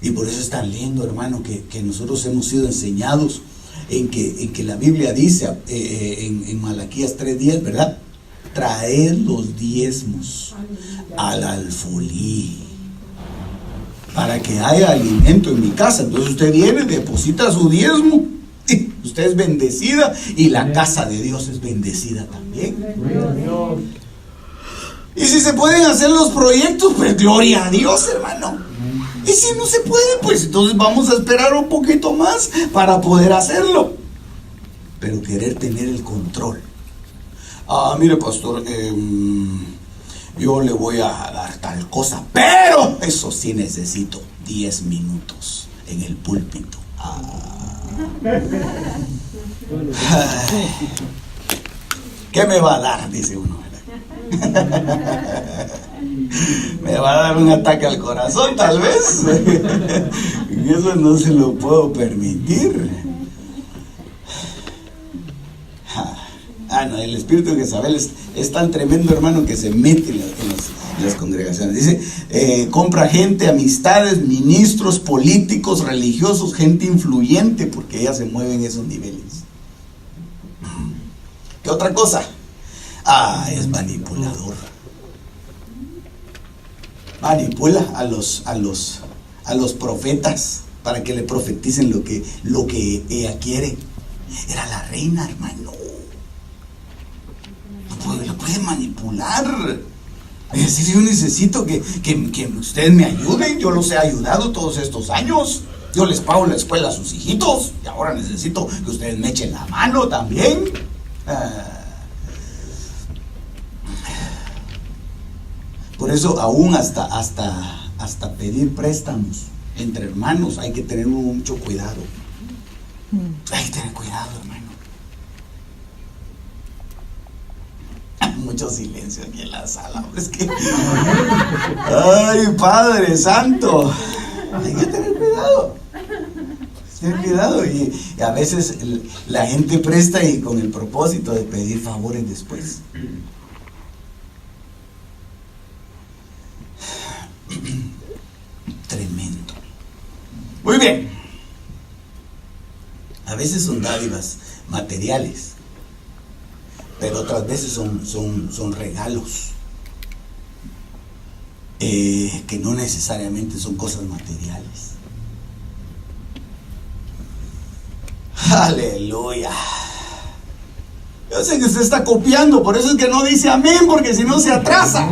Speaker 1: Y por eso es tan lindo, hermano, que nosotros hemos sido enseñados en que la Biblia dice en Malaquías 3:10, ¿verdad? Traed los diezmos al alfolí para que haya alimento en mi casa. Entonces usted viene, deposita su diezmo, usted es bendecida, y la casa de Dios es bendecida también. Y si se pueden hacer los proyectos, pues gloria a Dios, hermano. Y si no se puede, pues entonces vamos a esperar un poquito más para poder hacerlo. Pero querer tener el control. Mire, pastor, yo le voy a dar tal cosa, pero eso sí necesito 10 minutos en el púlpito. ¿Qué me va a dar? Dice uno. Me va a dar un ataque al corazón, tal vez. Y eso no se lo puedo permitir. No, el espíritu de Jezabel es tan tremendo, hermano, que se mete en las congregaciones. Dice, compra gente, amistades, ministros, políticos, religiosos, gente influyente, porque ella se mueve en esos niveles. ¿Qué otra cosa? Es manipulador. Manipula a los profetas para que le profeticen lo que ella quiere. Era la reina, hermano. Lo puede manipular. Es decir, yo necesito que ustedes me ayuden. Yo los he ayudado todos estos años. Yo les pago la escuela a sus hijitos, y ahora necesito que ustedes me echen la mano también. Por eso, aún hasta pedir préstamos entre hermanos hay que tener mucho cuidado. Hay que tener cuidado, hermano. Mucho silencio aquí en la sala. Es que, ay, Padre Santo, hay que tener cuidado. Tener cuidado. Y a veces la gente presta y con el propósito de pedir favores después. Tremendo. Muy bien. A veces son dádivas materiales, pero otras veces son regalos. que no necesariamente son cosas materiales. Aleluya. Yo sé que usted está copiando, por eso es que no dice amén, porque si no se atrasa.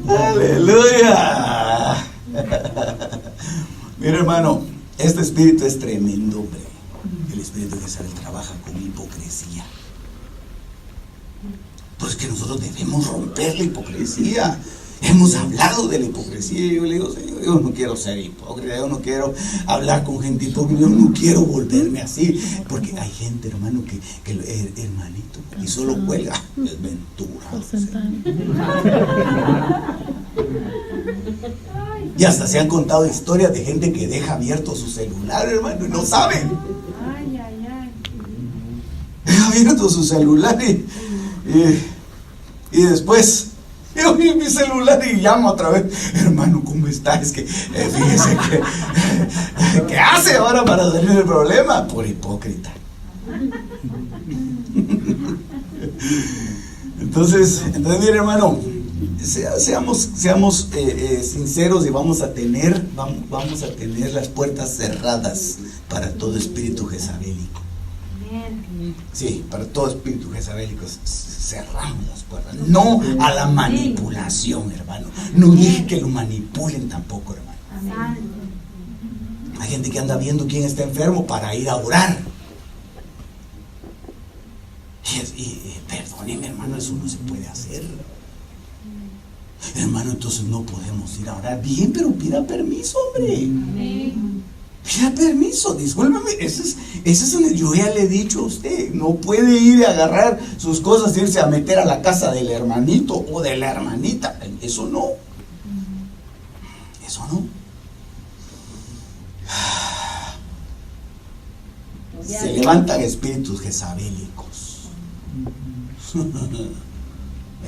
Speaker 1: Aleluya. Mira, hermano, este espíritu es tremendo, hombre. El espíritu de Jezabel trabaja con hipocresía. Pues que nosotros debemos romper la hipocresía. Hemos hablado de la hipocresía y yo le digo, Señor, yo no quiero ser hipócrita, yo no quiero hablar con gente hipócrita, yo no quiero volverme así, porque hay gente, hermano, que hermanito, y solo cuelga, es ventura. Y hasta se han contado historias de gente que deja abierto su celular, hermano, y no saben. Deja abierto su celular y después yo vi mi celular y llamo otra vez, hermano, ¿cómo está? Es que fíjese que ¿qué hace ahora para salir del problema? Por hipócrita. Entonces, mire, hermano, seamos sinceros y vamos a tener las puertas cerradas para todo espíritu jezabélico. Sí, para todo espíritu jezabélico cerramos las puertas. No a la manipulación, hermano. No dije que lo manipulen tampoco, hermano. Hay gente que anda viendo quién está enfermo para ir a orar. Y perdóneme, hermano, eso no se puede hacer. Hermano, entonces no podemos ir a orar. Bien, pero pida permiso, hombre. Pida permiso, discúlpeme, yo ya le he dicho a usted, no puede ir a agarrar sus cosas e irse a meter a la casa del hermanito o de la hermanita. Eso no. Se levantan espíritus jezabélicos.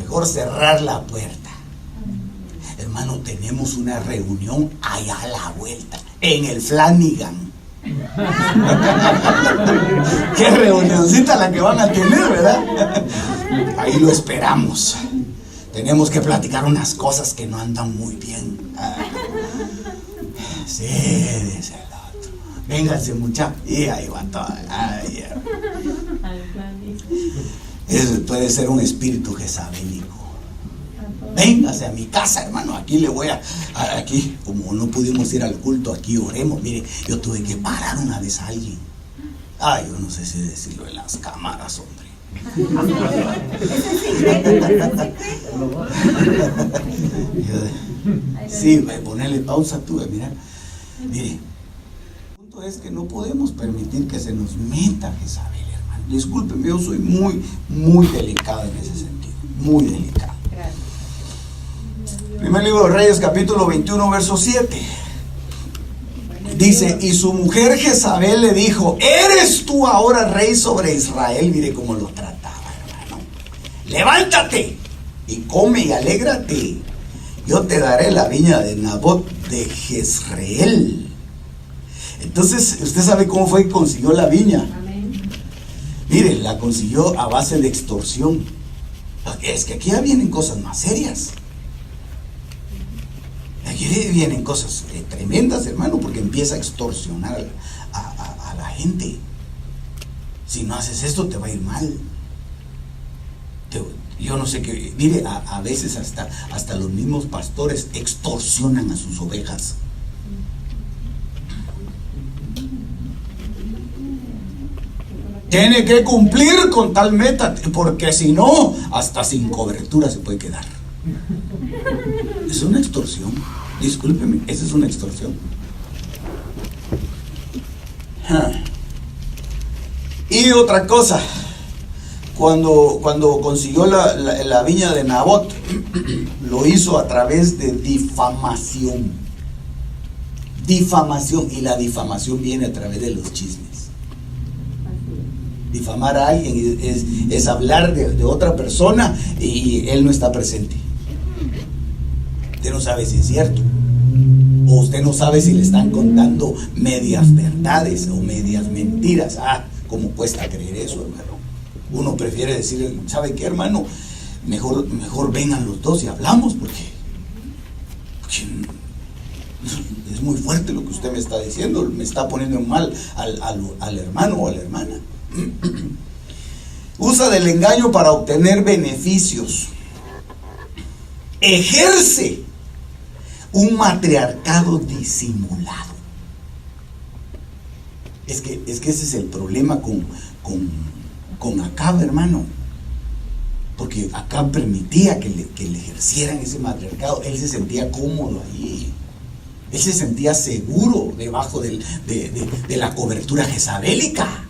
Speaker 1: Mejor cerrar la puerta. Hermano, tenemos una reunión allá a la vuelta, en el Flanagan. Qué reunioncita la que van a tener, ¿verdad? Ahí lo esperamos. Tenemos que platicar unas cosas que no andan muy bien. Sí, dice el otro. Vénganse, muchachos. Y ahí va todo. Eso puede ser un espíritu jezabélico. Véngase a mi casa, hermano, aquí le voy aquí, como no pudimos ir al culto, aquí oremos. Mire, yo tuve que parar una vez a alguien. Yo no sé si decirlo en las cámaras, hombre. Sí, ponerle pausa tú, mira. Mire, el punto es que no podemos permitir que se nos meta Jezabel, hermano. Discúlpeme, yo soy muy, muy delicado en ese sentido, muy delicado. Primer libro de Reyes, capítulo 21, verso 7. Dice, y su mujer Jezabel le dijo, ¿eres tú ahora rey sobre Israel? Mire cómo lo trataba, hermano. Levántate y come y alégrate. Yo te daré la viña de Nabot de Jezreel. Entonces, ¿usted sabe cómo fue que consiguió la viña? Mire, la consiguió a base de extorsión. Es que aquí ya vienen cosas más serias. Aquí vienen cosas tremendas, hermano, porque empieza a extorsionar a la gente. Si no haces esto, te va a ir mal. Yo no sé qué. Mire, a veces hasta los mismos pastores extorsionan a sus ovejas. Tiene que cumplir con tal meta, porque si no, hasta sin cobertura se puede quedar. Es una extorsión. Discúlpeme, esa es una extorsión. Y otra cosa, cuando consiguió la viña de Nabot, lo hizo a través de difamación. Difamación, y la difamación viene a través de los chismes. Difamar a alguien es hablar de otra persona y él no está presente. Usted no sabe si es cierto, o usted no sabe si le están contando medias verdades o medias mentiras. ¿Cómo cuesta creer eso, hermano? Uno prefiere decir, ¿sabe qué, hermano? mejor vengan los dos y hablamos, porque es muy fuerte lo que usted me está diciendo, me está poniendo en mal al hermano o a la hermana. Usa del engaño para obtener beneficios. Ejerce un matriarcado disimulado. Es que ese es el problema con Acab, hermano. Porque Acab permitía que le ejercieran ese matriarcado. Él se sentía cómodo ahí. Él se sentía seguro debajo de la cobertura jezabélica.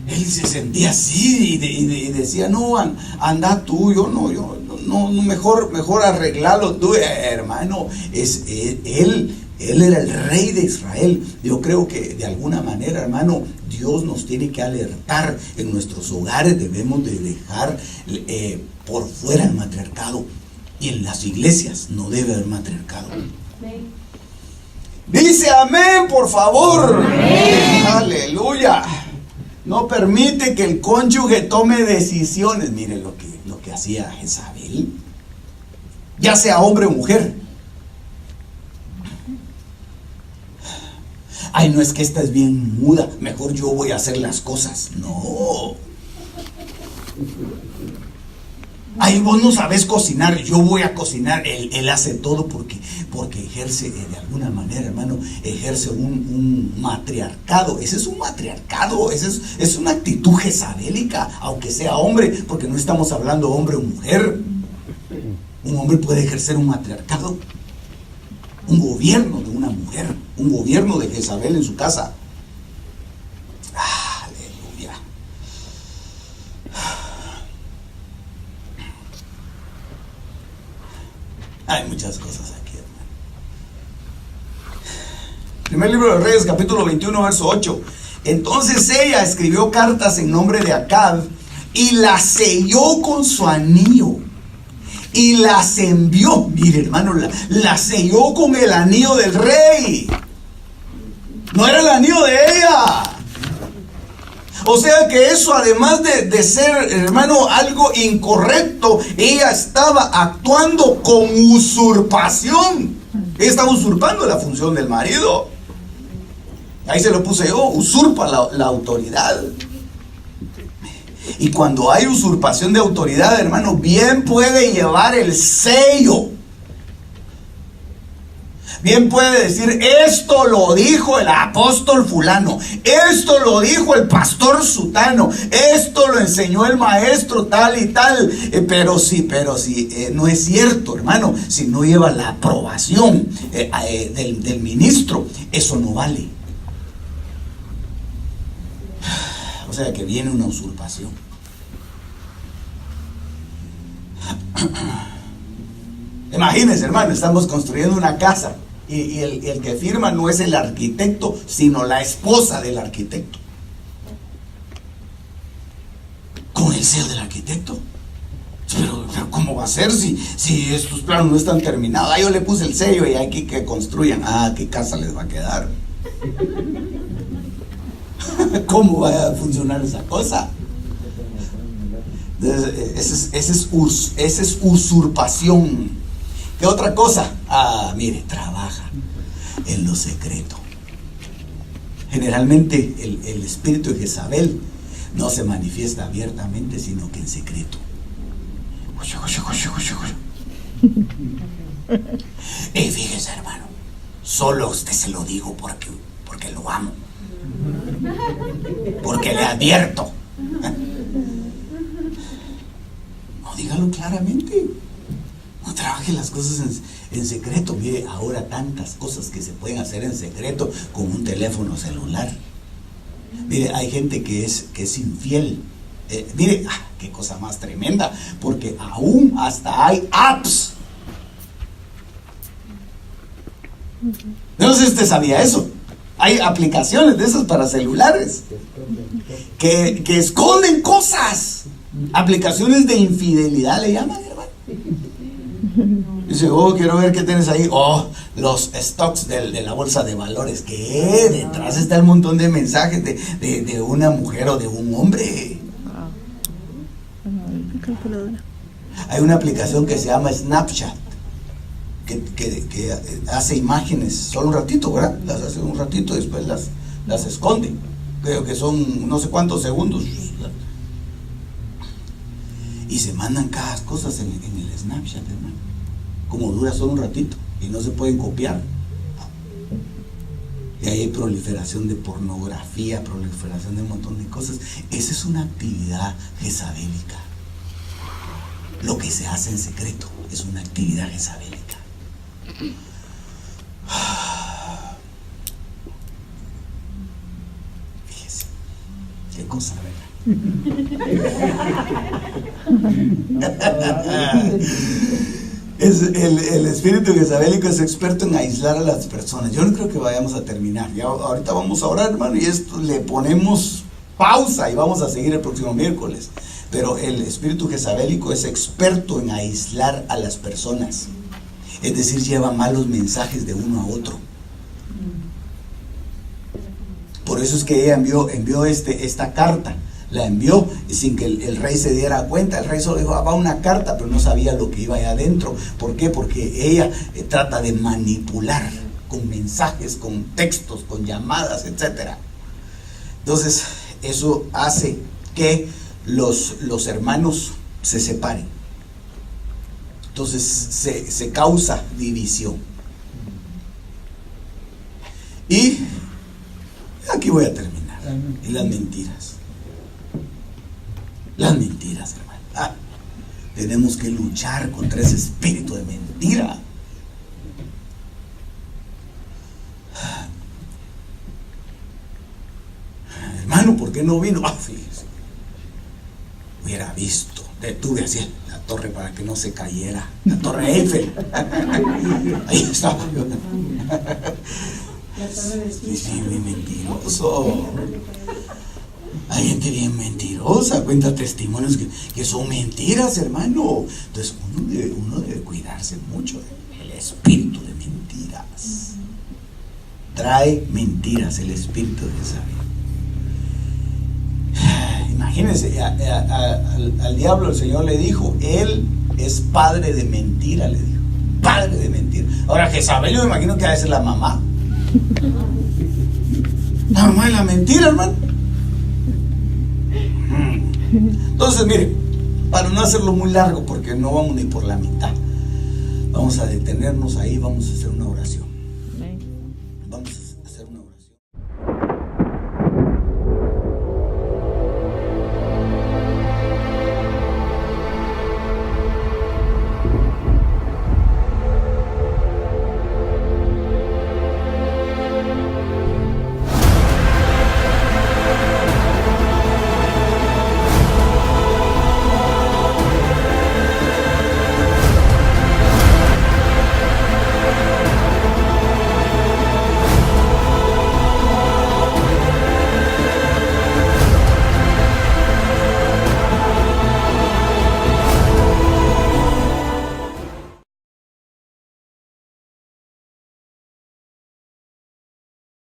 Speaker 1: Él se sentía así y decía, no, anda tú, yo no, mejor arreglalo tú, hermano. Él era el rey de Israel. Yo creo que de alguna manera, hermano, Dios nos tiene que alertar. En nuestros hogares debemos de dejar por fuera el matriarcado, y en las iglesias no debe haber matriarcado. Dice amén, por favor. Amén. Aleluya. No permite que el cónyuge tome decisiones. Mire lo que hacía Jezabel, ya sea hombre o mujer. Ay, no, es que esta es bien muda, mejor yo voy a hacer las cosas. No. Ay, vos no sabés cocinar, yo voy a cocinar. Él hace todo porque ejerce, de alguna manera, hermano, ejerce un matriarcado. Ese es un matriarcado, es una actitud jezabélica, aunque sea hombre, porque no estamos hablando hombre o mujer. Un hombre puede ejercer un matriarcado, un gobierno de una mujer, un gobierno de Jezabel en su casa. Aleluya. Hay muchas cosas aquí, hermano. Primer libro de Reyes, capítulo 21, verso 8. Entonces ella escribió cartas en nombre de Acab y las selló con su anillo y las envió. Mire, hermano, las selló con el anillo del rey. No era el anillo de ella. O sea que eso, además de ser, hermano, algo incorrecto, ella estaba actuando con usurpación. Ella estaba usurpando la función del marido. Ahí se lo puse yo, usurpa la autoridad. Y cuando hay usurpación de autoridad, hermano, bien puede llevar el sello. Bien puede decir, esto lo dijo el apóstol fulano, esto lo dijo el pastor sutano, esto lo enseñó el maestro tal y tal. Pero sí, no es cierto, hermano. Si no lleva la aprobación del ministro, eso no vale. O sea que viene una usurpación. Imagínense, hermano, estamos construyendo una casa. Y el que firma no es el arquitecto, sino la esposa del arquitecto, con el sello del arquitecto. Pero ¿cómo va a ser si estos planos no están terminados? Yo le puse el sello y aquí que construyan. ¿Qué casa les va a quedar? ¿Cómo va a funcionar esa cosa? Esa es usurpación. ¿Qué otra cosa? Mire, trabaja en lo secreto. Generalmente el espíritu de Jezabel no se manifiesta abiertamente, sino que en secreto. Fíjese, hermano, solo a usted se lo digo porque lo amo, porque le advierto. No, dígalo claramente. No trabaje las cosas en secreto. Mire, ahora tantas cosas que se pueden hacer en secreto con un teléfono celular. Mire, hay gente que es infiel. Mire, qué cosa más tremenda, porque aún hasta hay apps. No sé si usted sabía eso. Hay aplicaciones de esas para celulares que esconden cosas. Aplicaciones de infidelidad le llaman, hermano. Dice, quiero ver qué tienes ahí. Los stocks de la bolsa de valores. ¿Qué? Detrás está el montón de mensajes de una mujer o de un hombre.
Speaker 2: calculadora.
Speaker 1: Hay una aplicación que se llama Snapchat, que hace imágenes solo un ratito, ¿verdad? Las hace un ratito y después las esconde. Creo que son no sé cuántos segundos. Y se mandan cada cosas en el Snapchat, hermano. Como dura solo un ratito y no se pueden copiar. Y ahí hay proliferación de pornografía, proliferación de un montón de cosas. Esa es una actividad jezabélica. Lo que se hace en secreto es una actividad jezabélica. Fíjese, qué cosa, ¿verdad? El espíritu jezabélico es experto en aislar a las personas. Yo no creo que vayamos a terminar. Ya, ahorita vamos a orar, hermano, y esto le ponemos pausa y vamos a seguir el próximo miércoles. Pero el espíritu jezabélico es experto en aislar a las personas. Es decir, lleva malos mensajes de uno a otro. Por eso es que ella envió esta carta. La envió sin que el rey se diera cuenta. El rey solo dijo, va una carta, pero no sabía lo que iba allá adentro. ¿Por qué? Porque ella trata de manipular con mensajes, con textos, con llamadas, etc. Entonces, eso hace que los hermanos se separen. Entonces, se causa división. Y aquí voy a terminar. Y las mentiras. Las mentiras, hermano. Tenemos que luchar contra ese espíritu de mentira. Hermano, ¿por qué no vino? Fíjese. Hubiera visto. Detuve así la torre para que no se cayera. La torre Eiffel. Ahí estaba yo. Sí, bien mentiroso. Hay gente bien mentirosa, cuenta testimonios que son mentiras, hermano. Entonces uno debe cuidarse mucho del espíritu de mentiras. Trae mentiras el espíritu de Jezabel. Imagínense, al diablo el Señor le dijo, él es padre de mentira, le dijo. Padre de mentira. Ahora Jezabel, yo me imagino que va a ser la mamá. La mamá de la mentira, hermano. Entonces, mire, para no hacerlo muy largo, porque no vamos ni por la mitad, vamos a detenernos ahí, vamos a hacer una oración.